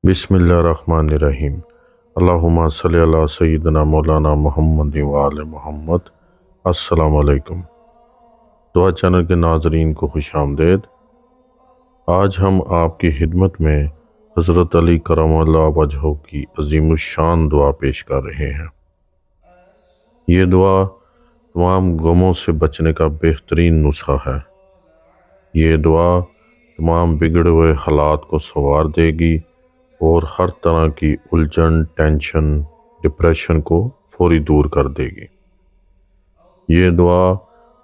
बिस्मिल्लाहिर्रहमानिर्रहीम। अल्लाहुम्मा सल्ली अला सय्यिदना मौलाना मुहम्मद व आले मुहम्मद। अस्सलामु अलैकुम। दुआ चैनल के नाज़रीन को खुश आमदेद। आज हम आपकी खिदमत में हज़रत अली करमल्लाहु वजहहू की अज़ीमुश्शान दुआ पेश कर रहे हैं। ये दुआ तमाम गमों से बचने का बेहतरीन नुस्खा है। ये दुआ तमाम बिगड़े हुए हालात को संवार देगी और हर तरह की उलझन, टेंशन, डिप्रेशन को फौरी दूर कर देगी। ये दुआ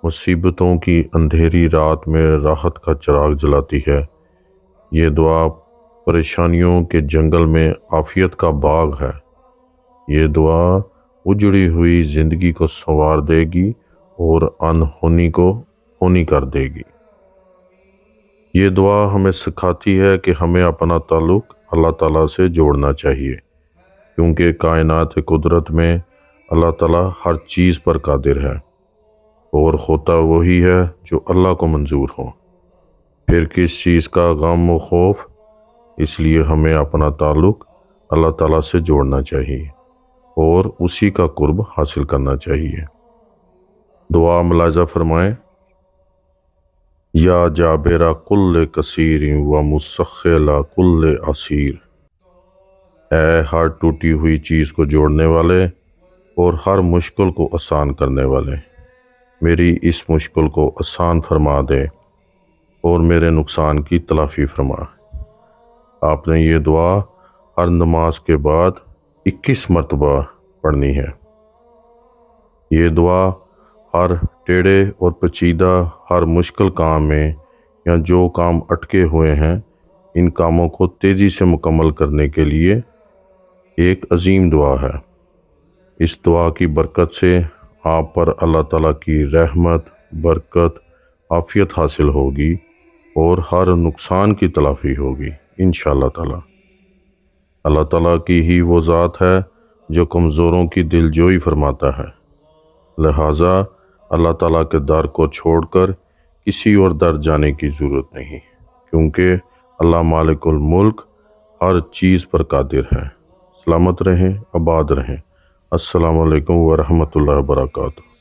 मुसीबतों की अंधेरी रात में राहत का चिराग जलाती है। ये दुआ परेशानियों के जंगल में आफियत का बाग है। ये दुआ उजड़ी हुई ज़िंदगी को संवार देगी और अनहोनी को होनी कर देगी। ये दुआ हमें सिखाती है कि हमें अपना ताल्लुक़ अल्लाह ताला से जोड़ना चाहिए, क्योंकि कायनात कुदरत में अल्लाह ताला हर चीज़ पर कादिर है और होता वही है जो अल्लाह को मंजूर हो। फिर किस चीज़ का गम व खौफ, इसलिए हमें अपना ताल्लुक़ अल्लाह ताला से जोड़ना चाहिए और उसी का कुर्ब हासिल करना चाहिए। दुआ मुलाज़ा फरमाएं। या जाबिरा कुल्ल कसीर व मुसख्खिला कुल्ल असीर। ऐ हर टूटी हुई चीज़ को जोड़ने वाले और हर मुश्किल को आसान करने वाले, मेरी इस मुश्किल को आसान फरमा दे और मेरे नुकसान की तलाफ़ी फरमा। आपने ये दुआ हर नमाज के बाद 21 मरतबा पढ़नी है। ये दुआ हर टेढ़े और पेचीदा, हर मुश्किल काम में या जो काम अटके हुए हैं, इन कामों को तेज़ी से मुकम्मल करने के लिए एक अजीम दुआ है। इस दुआ की बरकत से आप पर अल्लाह ताला की रहमत, बरकत, आफियत हासिल होगी और हर नुकसान की तलाफ़ी होगी इंशाअल्लाह ताला। अल्लाह ताला की ही वो ज़ात है जो कमज़ोरों की दिलजोई फरमाता है। लिहाजा अल्लाह ताला के दर को छोड़कर किसी और दर जाने की ज़रूरत नहीं, क्योंकि अल्लाह मालिकुल मुल्क हर चीज़ पर कादिर है। सलामत रहें, आबाद रहें। अस्सलामु अलैकुम व रहमतुल्लाहि व बरकातुहू।